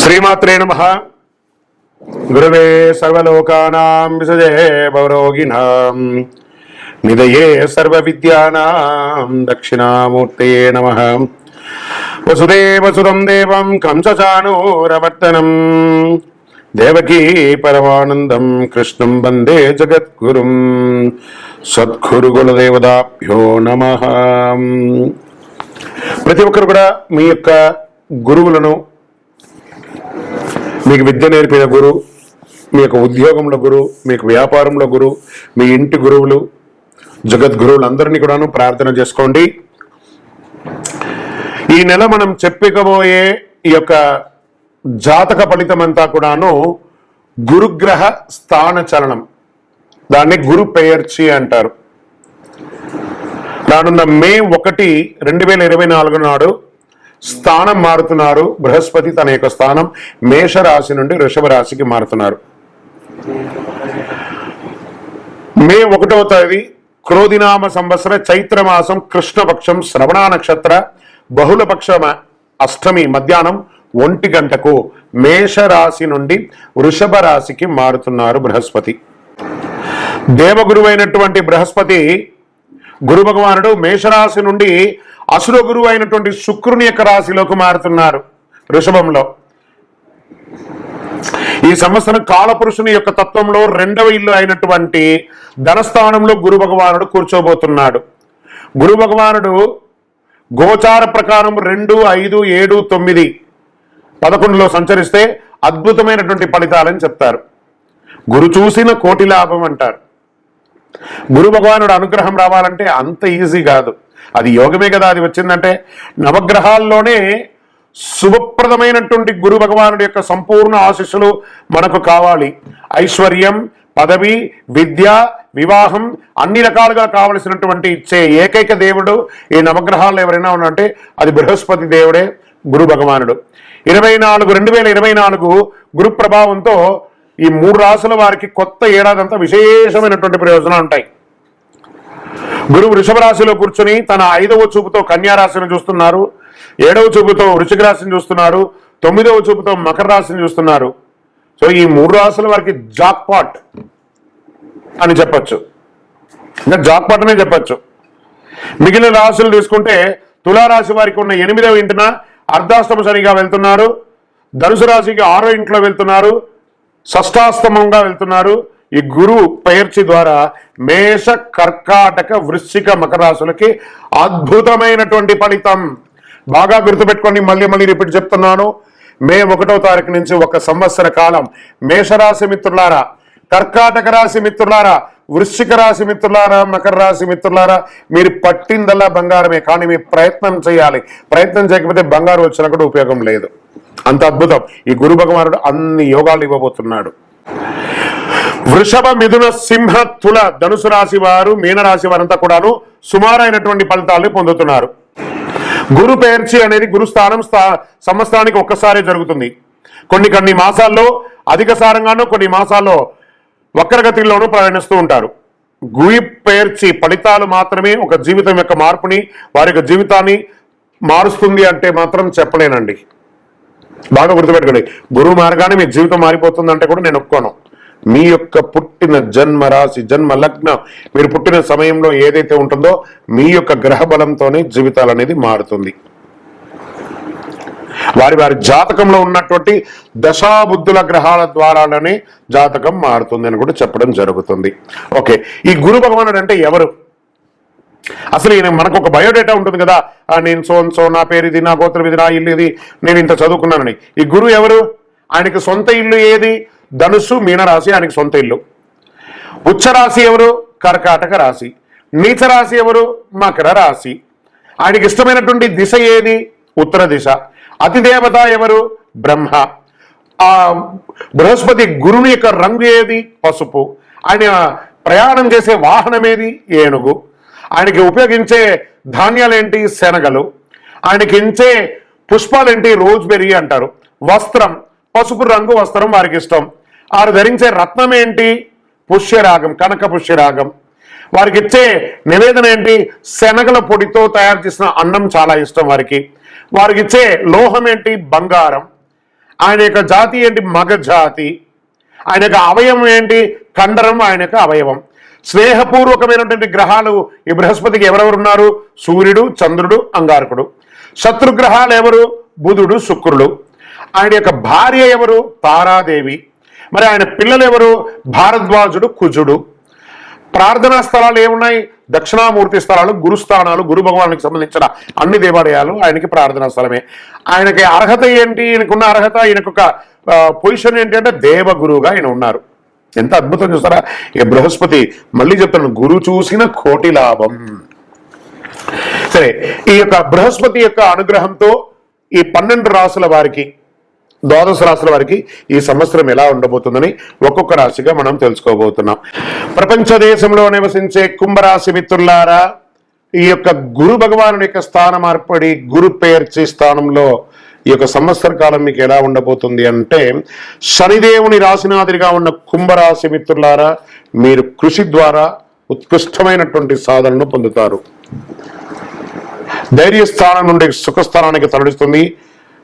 శ్రీమాత్రే నమః. గురవే సర్వలోకానాం విసజే భవరోగిణాం నిదయే సర్వ విద్యానాం దక్షిణామూర్తయే నమః. వసుదేవసుతం దేవం కంసచానూరవర్తనం దేవకీ పరమానందం కృష్ణం వందే జగద్గురుం. సద్గురు గురుదేవతాభ్యో నమః. ప్రతి ఒక్కరు కూడా మీ యొక్క గురువులను, మీకు విద్య నేర్పిన గురు, మీ యొక్క ఉద్యోగంలో గురు, మీకు వ్యాపారంలో గురు, మీ ఇంటి గురువులు, జగద్గురువులు అందరినీ కూడాను ప్రార్థన చేసుకోండి. ఈ నెల మనం చెప్పుకోబోయే ఈ యొక్క జాతక ఫలితం అంతా కూడాను గురుగ్రహ స్థాన చలనం, దాన్ని గురు పెయర్చి అంటారు. రానున్న మే 1, 2024 నాడు స్థానం మారుతున్నారు. బృహస్పతి తన యొక్క స్థానం మేషరాశి నుండి వృషభ రాశికి మారుతున్నారు. మే 1వ తేదీ క్రోధినామ సంవత్సర చైత్రమాసం కృష్ణపక్షం శ్రవణ నక్షత్ర బహుళపక్ష అష్టమి మధ్యాహ్నం 1 గంటకు మేషరాశి నుండి వృషభ రాశికి మారుతున్నారు బృహస్పతి. దేవగురువు అయినటువంటి బృహస్పతి గురు భగవానుడు మేషరాశి నుండి అసుర గురువు అయినటువంటి శుక్రుని యొక్క రాశిలోకి మారుతున్నారు వృషభంలో. ఈ సంవత్సరం కాలపురుషుని యొక్క తత్వంలో 2వ ఇల్లు అయినటువంటి ధనస్థానంలో గురు భగవానుడు కూర్చోబోతున్నాడు. గురు భగవానుడు గోచార ప్రకారం 2, 5, 7, 9, 11లో సంచరిస్తే అద్భుతమైనటువంటి ఫలితాలని చెప్తారు. గురు చూసిన కోటి లాభం అంటారు. గురు భగవానుడు అనుగ్రహం రావాలంటే అంత ఈజీ కాదు, అది యోగమే కదా. అది వచ్చిందంటే నవగ్రహాల్లోనే శుభప్రదమైనటువంటి గురు భగవానుడి యొక్క సంపూర్ణ ఆశీస్సులు మనకు కావాలి. ఐశ్వర్యం, పదవి, విద్య, వివాహం అన్ని రకాలుగా కావలసినటువంటి ఇచ్చే ఏకైక దేవుడు ఈ నవగ్రహాల్లో ఎవరైనా ఉన్నంటే అది బృహస్పతి దేవుడే, గురు భగవానుడు. 2024 గురు ప్రభావంతో ఈ 3 రాశుల వారికి కొత్త ఏడాదంతా విశేషమైనటువంటి ప్రయోజనాలు ఉంటాయి. గురువు వృషభ రాశిలో కూర్చొని తన 5వ చూపుతో కన్యా రాశిని చూస్తున్నారు, 7వ చూపుతో వృశ్చిక రాశిని చూస్తున్నారు, 9వ చూపుతో మకర రాశిని చూస్తున్నారు. సో ఈ 3 రాశుల వారికి జాక్పాట్ అని చెప్పచ్చు, ఇంకా జాక్పాట్ అనే చెప్పచ్చు. మిగిలిన రాశులు తీసుకుంటే తులారాశి వారికి ఉన్న 8వ ఇంటిన అర్ధాష్టమ శనిగా వెళ్తున్నారు, ధనుసు రాశికి 6వ ఇంట్లో వెళ్తున్నారు, షష్టాష్టమంగా వెళ్తున్నారు. ఈ గురు పెయర్చి ద్వారా మేష, కర్కాటక, వృశ్చిక, మకర రాశులకి అద్భుతమైనటువంటి ఫలితం. బాగా గుర్తుపెట్టుకోండి, మళ్ళీ రిపీట్ చెప్తున్నాను. మే 1వ తారీఖు నుంచి 1 సంవత్సర కాలం మేషరాశి మిత్రులారా, కర్కాటక రాశి మిత్రులారా, వృశ్చిక రాశి మిత్రులారా, మకర రాశి మిత్రులారా, మీరు పట్టిందల్లా బంగారమే. కానీ మీరు ప్రయత్నం చేయాలి. ప్రయత్నం చేయకపోతే బంగారు వచ్చినా కూడా ఉపయోగం లేదు. అంత అద్భుతం ఈ గురు భగవానుడు అన్ని యోగాలు ఇవ్వబోతున్నాడు. వృషభ, మిథున, సింహ, తుల, ధనుసు రాశి వారు, మీనరాశి వారంతా కూడాను సుమారైనటువంటి ఫలితాలను పొందుతున్నారు. గురు పెయర్చి అనేది గురుస్థానం సంవత్సరానికి ఒక్కసారి జరుగుతుంది. కొన్ని మాసాల్లో అధిక సారంగానూ, కొన్ని మాసాల్లో వక్రగతిలోనూ ప్రయాణిస్తూ ఉంటారు. గురు పెయర్చి ఫలితాలు మాత్రమే ఒక జీవితం యొక్క మార్పుని, వారి యొక్క జీవితాన్ని మారుస్తుంది అంటే మాత్రం చెప్పలేనండి. బాగా గుర్తుపెట్టుకోండి, గురువు మార్గాన్ని మీ జీవితం మారిపోతుందంటే కూడా నేను ఒప్పుకోను. మీ యొక్క పుట్టిన జన్మ రాశి, జన్మ లగ్నం, మీరు పుట్టిన సమయంలో ఏదైతే ఉంటుందో మీ యొక్క గ్రహ బలంతోనే జీవితాలు అనేది మారుతుంది. వారి జాతకంలో ఉన్నటువంటి దశాబుద్ధుల గ్రహాల ద్వారానే జాతకం మారుతుంది అని కూడా చెప్పడం జరుగుతుంది. ఓకే, ఈ గురు భగవానుడు అంటే ఎవరు? అసలు ఈయన మనకు ఒక బయోడేటా ఉంటుంది కదా, నేను సో నా పేరు ఇది, నా గోత్రం ఇది, నా ఇల్లు ఇది, నేను ఇంత చదువుకున్నానని. ఈ గురువు ఎవరు? ఆయనకి సొంత ఇల్లు ఏది? ధనుసు, మీనరాశి ఆయనకి సొంత ఇల్లు. ఉచ్చరాశి ఎవరు? కర్కాటక రాశి. నీచ రాశి ఎవరు? మకర రాశి. ఆయనకి ఇష్టమైనటువంటి దిశ ఏది? ఉత్తర దిశ. అతిదేవత ఎవరు? బ్రహ్మ. ఆ బృహస్పతి గురుని యొక్క రంగు ఏది? పసుపు. ఆయన ప్రయాణం చేసే వాహనం ఏది? ఏనుగు. ఆయనకి ఉపయోగించే ధాన్యాలేంటి? శనగలు. ఆయనకి ఇచ్చే పుష్పాలేంటి? రోజ్బెర్రీ అంటారు. వస్త్రం పసుపు రంగు వస్త్రం వారికి ఇష్టం. వారు ధరించే రత్నం ఏంటి? పుష్యరాగం, కనక పుష్యరాగం. వారికి ఇచ్చే నివేదన ఏంటి? శనగల పొడితో తయారు చేసిన అన్నం చాలా ఇష్టం వారికి. వారికి ఇచ్చే లోహం ఏంటి? బంగారం. ఆయన యొక్క జాతి ఏంటి? మగ జాతి. ఆయన యొక్క అవయవం ఏంటి? కండరం ఆయన యొక్క అవయవం. స్నేహపూర్వకమైనటువంటి గ్రహాలు ఈ బృహస్పతికి ఎవరెవరు ఉన్నారు? సూర్యుడు, చంద్రుడు, అంగారకుడు. శత్రుగ్రహాలు ఎవరు? బుధుడు, శుక్రుడు. ఆయన యొక్క భార్య ఎవరు? తారాదేవి. మరి ఆయన పిల్లలు ఎవరు? భారద్వాజుడు, కుజుడు. ప్రార్థనా స్థలాలు ఏమున్నాయి? దక్షిణామూర్తి స్థలాలు, గురుస్థానాలు, గురు భగవానికి సంబంధించిన అన్ని దేవాలయాలు ఆయనకి ప్రార్థనా స్థలమే. ఆయనకి అర్హత ఏంటి? ఈయనకున్న అర్హత, ఈయనకు పొజిషన్ ఏంటి అంటే దేవగురువుగా ఆయన ఉన్నారు. ఎంత అద్భుతం చూస్తారా? ఇక బృహస్పతి మళ్ళీ చెప్తాను, గురు చూసిన కోటి లాభం. సరే, ఈ యొక్క బృహస్పతి యొక్క అనుగ్రహంతో ఈ 12 రాసుల వారికి, ద్వాదశ రాశుల వారికి ఈ సంవత్సరం ఎలా ఉండబోతుందని ఒక్కొక్క రాశిగా మనం తెలుసుకోబోతున్నాం. ప్రపంచ దేశంలో నివసించే కుంభరాశి మిత్రులారా, ఈ యొక్క గురు భగవానుడి యొక్క స్థాన మార్పడి గురు పేర్చి స్థానంలో ఈ యొక్క సంవత్సర కాలం మీకు ఎలా ఉండబోతుంది అంటే, శనిదేవుని రాశినాథుడిగా ఉన్న కుంభరాశి మిత్రులారా, మీరు కృషి ద్వారా ఉత్కృష్టమైనటువంటి సాధనను పొందుతారు. ధైర్యస్థానం నుండి సుఖస్థానానికి తరలిస్తుంది.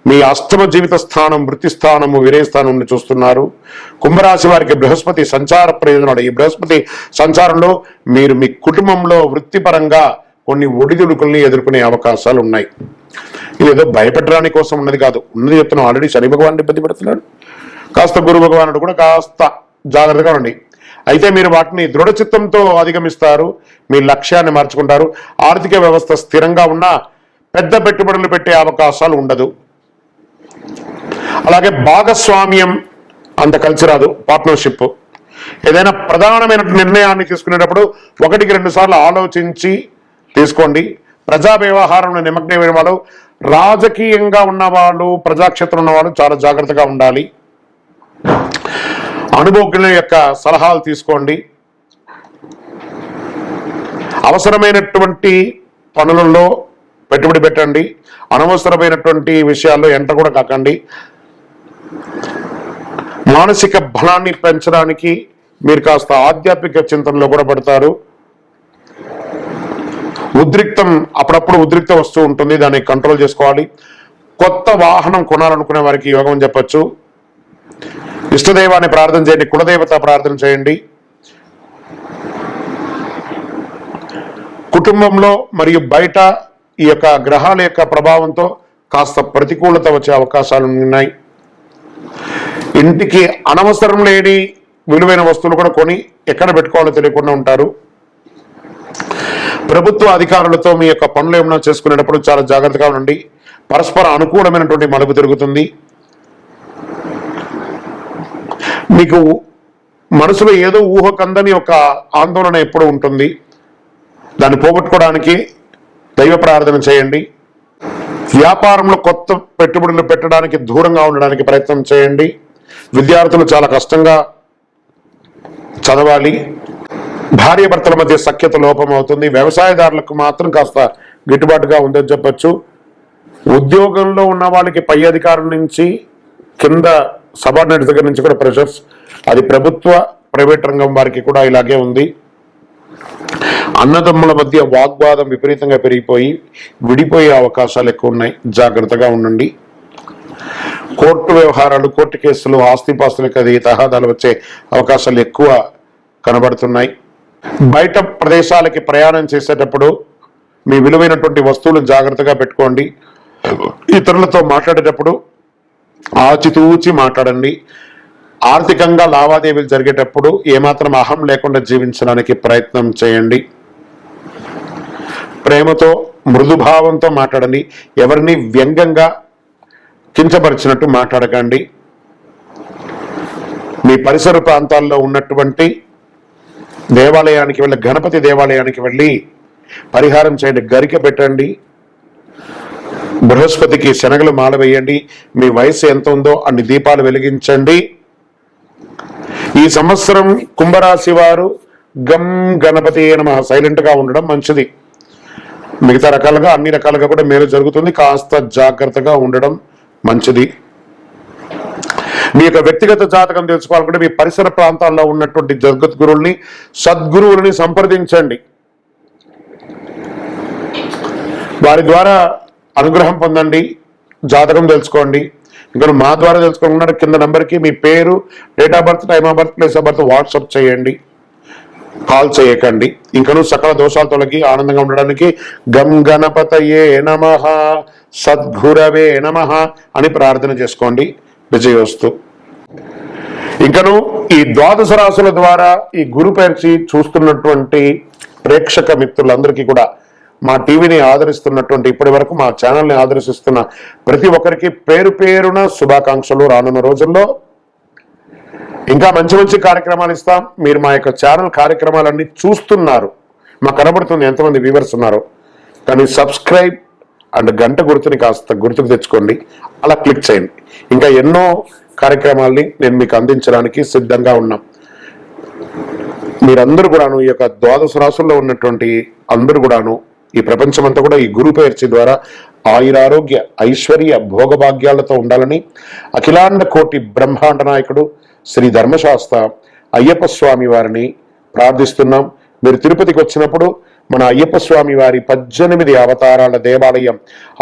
మీ అష్టమ జీవిత స్థానం, వృత్తి స్థానము, విరేస్థానం నుండి చూస్తున్నారు. కుంభరాశి వారికి బృహస్పతి సంచార ప్రయోజనాలు. ఈ బృహస్పతి సంచారంలో మీరు మీ కుటుంబంలో వృత్తిపరంగా కొన్ని ఒడిదుడుకుల్ని ఎదుర్కొనే అవకాశాలు ఉన్నాయి. ఇది ఏదో భయపెట్టడానికి కోసం ఉన్నది కాదు, ఉన్నది చెప్తున్నాం. ఆల్రెడీ శని భగవానుడు ఇబ్బంది పెడుతున్నాడు, కాస్త గురు భగవానుడు కూడా కాస్త జాగ్రత్తగా ఉండి. అయితే మీరు వాటిని దృఢచిత్తంతో అధిగమిస్తారు, మీ లక్ష్యాన్ని మార్చుకుంటారు. ఆర్థిక వ్యవస్థ స్థిరంగా ఉన్నా పెద్ద పెట్టుబడులు పెట్టే అవకాశాలు ఉండదు. అలాగే భాగస్వామ్యం అంత కలిసి రాదు. పార్ట్నర్షిప్, ఏదైనా ప్రధానమైన నిర్ణయాన్ని తీసుకునేటప్పుడు 1-2 సార్లు ఆలోచించి తీసుకోండి. ప్రజా వ్యవహారంలో నిమగ్నమైన వాళ్ళు, రాజకీయంగా ఉన్నవాళ్ళు, ప్రజాక్షేత్రం ఉన్నవాళ్ళు చాలా జాగ్రత్తగా ఉండాలి. అనుభవజ్ఞుల యొక్క సలహాలు తీసుకోండి. అవసరమైనటువంటి పనులలో పెట్టుబడి పెట్టండి. అనవసరమైనటువంటి విషయాల్లో ఎంట కూడా కాకండి. మానసిక బలాన్ని పెంచడానికి మీరు కాస్త ఆధ్యాత్మిక చింతనలో కూడా పడతారు. ఉద్రిక్తం, అప్పుడప్పుడు ఉద్రిక్తం వస్తూ ఉంటుంది, దాన్ని కంట్రోల్ చేసుకోవాలి. కొత్త వాహనం కొనాలనుకునే వారికి యోగం చెప్పచ్చు. ఇష్టదైవాన్ని ప్రార్థన చేయండి, కులదేవత ప్రార్థన చేయండి. కుటుంబంలో మరియు బయట ఈ యొక్క గ్రహాల యొక్క ప్రభావంతో కాస్త ప్రతికూలత వచ్చే అవకాశాలు ఉన్నాయి. ఇంటికి అనవసరం లేని విలువైన వస్తువులు కూడా కొని ఎక్కడ పెట్టుకోవాలో తెలియకుండా ఉంటారు. ప్రభుత్వ అధికారులతో మీ యొక్క పనులు ఏమైనా చేసుకునేటప్పుడు చాలా జాగ్రత్తగా ఉండండి. పరస్పర అనుకూలమైనటువంటి మలుపు తిరుగుతుంది. మీకు మనసులో ఏదో ఊహకందని ఒక ఆందోళన ఎప్పుడు ఉంటుంది. దాన్ని పోగొట్టుకోవడానికి దైవ ప్రార్థన చేయండి. వ్యాపారంలో కొత్త పెట్టుబడులు పెట్టడానికి దూరంగా ఉండడానికి ప్రయత్నం చేయండి. విద్యార్థులు చాలా కష్టంగా చదవాలి. భార్యాభర్తల మధ్య సఖ్యత లోపం అవుతుంది. వ్యవసాయదారులకు మాత్రం కాస్త గిట్టుబాటుగా ఉందని చెప్పచ్చు. ఉద్యోగంలో ఉన్న వాళ్ళకి పై అధికారుల నుంచి కింద సబార్డినేట్స్ దగ్గర నుంచి కూడా ప్రెషర్స్, అది ప్రభుత్వ ప్రైవేట్ రంగం వారికి కూడా ఇలాగే ఉంది. అన్నదమ్ముల మధ్య వాగ్వాదం విపరీతంగా పెరిగిపోయి విడిపోయే అవకాశాలు ఎక్కువ ఉన్నాయి. జాగ్రత్తగా ఉండండి. కోర్టు వ్యవహారాలు, కోర్టు కేసులు, ఆస్తిపాస్తులకు అది తగాదాలు వచ్చే అవకాశాలు ఎక్కువ కనబడుతున్నాయి. బయట ప్రదేశాలకి ప్రయాణం చేసేటప్పుడు మీ విలువైనటువంటి వస్తువులను జాగ్రత్తగా పెట్టుకోండి. ఇతరులతో మాట్లాడేటప్పుడు ఆచితూచి మాట్లాడండి. ఆర్థికంగా లావాదేవీలు జరిగేటప్పుడు ఏమాత్రం అహం లేకుండా జీవించడానికి ప్రయత్నం చేయండి. ప్రేమతో, మృదుభావంతో మాట్లాడండి. ఎవరిని వ్యంగ్యంగా కించపరిచినట్టు మాట్లాడకండి. మీ పరిసర ప్రాంతాల్లో ఉన్నటువంటి దేవాలయానికి వెళ్ళి, గణపతి దేవాలయానికి వెళ్ళి పరిహారం చేయండి. గరిక పెట్టండి. బృహస్పతికి శనగలు మాల వేయండి. మీ వయసు ఎంత ఉందో అన్ని దీపాలు వెలిగించండి. ఈ సంవత్సరం కుంభరాశి వారు గం గణపతి నమః సైలెంట్ గా ఉండడం మంచిది. మిగతా రకాలుగా అన్ని రకాలుగా కూడా మేలు జరుగుతుంది. కాస్త జాగ్రత్తగా ఉండడం మంచిది. మీ యొక్క వ్యక్తిగత జాతకం తెలుసుకోవాలంటే మీ పరిసర ప్రాంతాల్లో ఉన్నటువంటి జగద్గురువుల్ని, సద్గురువులని సంప్రదించండి. వారి ద్వారా అనుగ్రహం పొందండి. జాతకం తెలుసుకోండి. ఇంకా మా ద్వారా తెలుసుకోకుండా కింద నెంబర్కి మీ పేరు, date of birth, time of birth, place of birth WhatsApp చేయండి, కాల్ చేయకండి. ఇంకను సకల దోషాలు తొలగి ఆనందంగా ఉండడానికి గం గణపతయే నమః, సద్గురవే నమః అని ప్రార్థన చేసుకోండి. విజయోస్తు. ఇంకను ఈ ద్వాదశ రాశుల ద్వారా ఈ గురు పేర్చి చూస్తున్నటువంటి ప్రేక్షక మిత్రులందరికీ కూడా, మా టీవీని ఆదరిస్తున్నటువంటి, ఇప్పటి వరకు మా ఛానల్ని ఆదరిస్తున్న ప్రతి ఒక్కరికి పేరు పేరున శుభాకాంక్షలు. రానున్న రోజుల్లో ఇంకా మంచి మంచి కార్యక్రమాలు ఇస్తాం. మీరు మా యొక్క ఛానల్ కార్యక్రమాలన్నీ చూస్తున్నారు, మాకు కనబడుతుంది ఎంతమంది వ్యూవర్స్ ఉన్నారో. కానీ సబ్స్క్రైబ్ అండ్ గంట గుర్తుని కాస్త గుర్తుకు తెచ్చుకోండి, అలా క్లిక్ చేయండి. ఇంకా ఎన్నో కార్యక్రమాల్ని నేను మీకు అందించడానికి సిద్ధంగా ఉన్నాం. మీరందరూ కూడాను, ఈ యొక్క ద్వాదశ రాశుల్లో ఉన్నటువంటి అందరూ కూడాను, ఈ ప్రపంచమంతా కూడా ఈ గురు పేర్చి ద్వారా ఆయురారోగ్య ఐశ్వర్య భోగభాగ్యాలతో ఉండాలని అఖిలాండ కోటి బ్రహ్మాండ నాయకుడు శ్రీ ధర్మశాస్త్ర అయ్యప్ప స్వామి వారిని ప్రార్థిస్తున్నాం. మీరు తిరుపతికి వచ్చినప్పుడు మన అయ్యప్ప స్వామి వారి 18 అవతారాల దేవాలయం,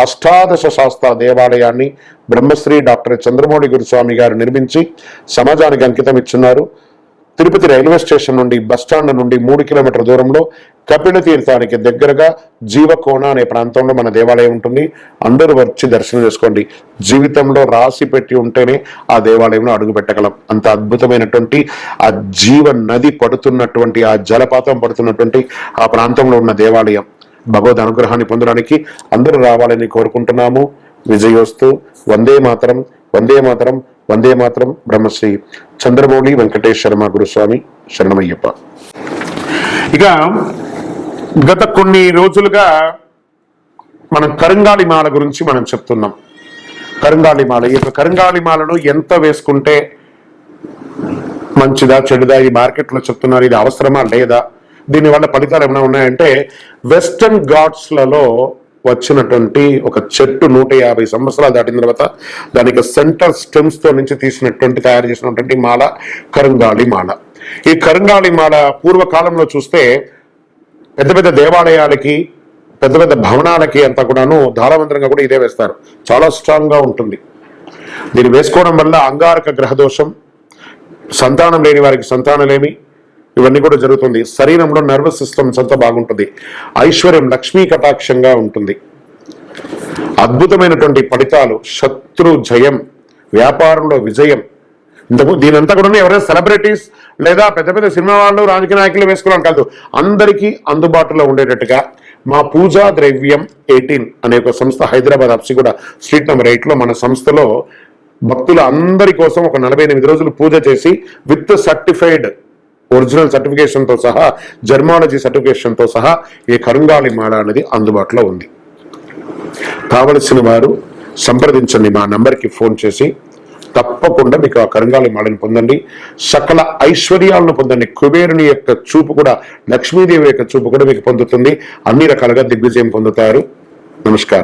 అష్టాదశ శాస్త్ర దేవాలయాన్ని బ్రహ్మశ్రీ డాక్టర్ చంద్రమౌళి గురుస్వామి గారు నిర్మించి సమాజానికి అంకితం ఇచ్చున్నారు. తిరుపతి రైల్వే స్టేషన్ నుండి, బస్టాండ్ నుండి 3 కిలోమీటర్ల దూరంలో కపిల తీర్థానికి దగ్గరగా జీవకోణ అనే ప్రాంతంలో మన దేవాలయం ఉంటుంది. అందరూ వచ్చి దర్శనం చేసుకోండి. జీవితంలో రాసి పెట్టి ఉంటేనే ఆ దేవాలయంలో అడుగు పెట్టగలం. అంత అద్భుతమైనటువంటి ఆ జీవ నది పడుతున్నటువంటి, ఆ జలపాతం పడుతున్నటువంటి ఆ ప్రాంతంలో ఉన్న దేవాలయం. భగవద్ అనుగ్రహాన్ని పొందడానికి అందరూ రావాలని కోరుకుంటున్నాము. విజయోస్తు. వందే మాతరం, వందే మాతరం, వందే మాతరం. బ్రహ్మశ్రీ చంద్రమౌళి వెంకటేశ్వర శర్మ గురుస్వామి శరణమయ్యప్ప. ఇక గత కొన్ని రోజులుగా మనం కరంగాళి మాల గురించి మనం చెప్తున్నాం. కరంగాళి మాల, ఈ యొక్క కరంగాళి మాలను ఎంత వేసుకుంటే మంచిదా చెడుదా, ఈ మార్కెట్లో చెప్తున్నారు, ఇది అవసరమా లేదా, దీనివల్ల ఫలితాలు ఏమైనా ఉన్నాయంటే, వెస్టర్న్ ఘాట్స్లలో వచ్చినటువంటి ఒక చెట్టు 150 సంవత్సరాలు దాటిన తర్వాత దానికి సెంటర్ స్టెమ్స్ తో నుంచి తీసినటువంటి, తయారు చేసినటువంటి మాల కరంగాళి మాల. ఈ కరంగాళి మాల పూర్వకాలంలో చూస్తే పెద్ద పెద్ద దేవాలయాలకి, పెద్ద పెద్ద భవనాలకి అంతా కూడాను ధారావంతరంగా కూడా ఇదే వేస్తారు. చాలా స్ట్రాంగ్ గా ఉంటుంది. దీన్ని వేసుకోవడం వల్ల అంగారక గ్రహదోషం, సంతానం లేని వారికి సంతానలేమి, ఇవన్నీ కూడా జరుగుతుంది. శరీరంలో నర్వస్ సిస్టమ్స్ అంతా బాగుంటుంది. ఐశ్వర్యం, లక్ష్మీ కటాక్షంగా ఉంటుంది. అద్భుతమైనటువంటి ఫలితాలు, శత్రు జయం, వ్యాపారంలో విజయం. దీనంతా కూడా ఎవరైనా సెలబ్రిటీస్ లేదా పెద్ద పెద్ద సినిమా వాళ్ళు, రాజకీయ నాయకులు వేసుకోవడం కాదు, అందరికీ అందుబాటులో ఉండేటట్టుగా మా పూజా ద్రవ్యం 18 అనే ఒక సంస్థ హైదరాబాద్ అప్సిగూడ స్ట్రీట్ నెంబర్ 8లో మన సంస్థలో భక్తుల అందరి కోసం ఒక 48 రోజులు పూజ చేసి విత్ సర్టిఫైడ్ ఒరిజినల్ సర్టిఫికేషన్ తో సహా, జర్మాలజీ సర్టిఫికేషన్ తో సహా ఈ కరంగాళి మాల అనేది అందుబాటులో ఉంది. కావలసిన వారు సంప్రదించండి, మా నంబర్కి ఫోన్ చేసి. తప్పకుండా మీకు ఆ కరంగాళి మాలను పొందండి. సకల ఐశ్వర్యాలను పొందండి. కుబేరుని యొక్క చూపు కూడా, లక్ష్మీదేవి యొక్క చూపు కూడా మీకు పొందుతుంది. అన్ని రకాలుగా దిగ్విజయం పొందుతారు. నమస్కారం.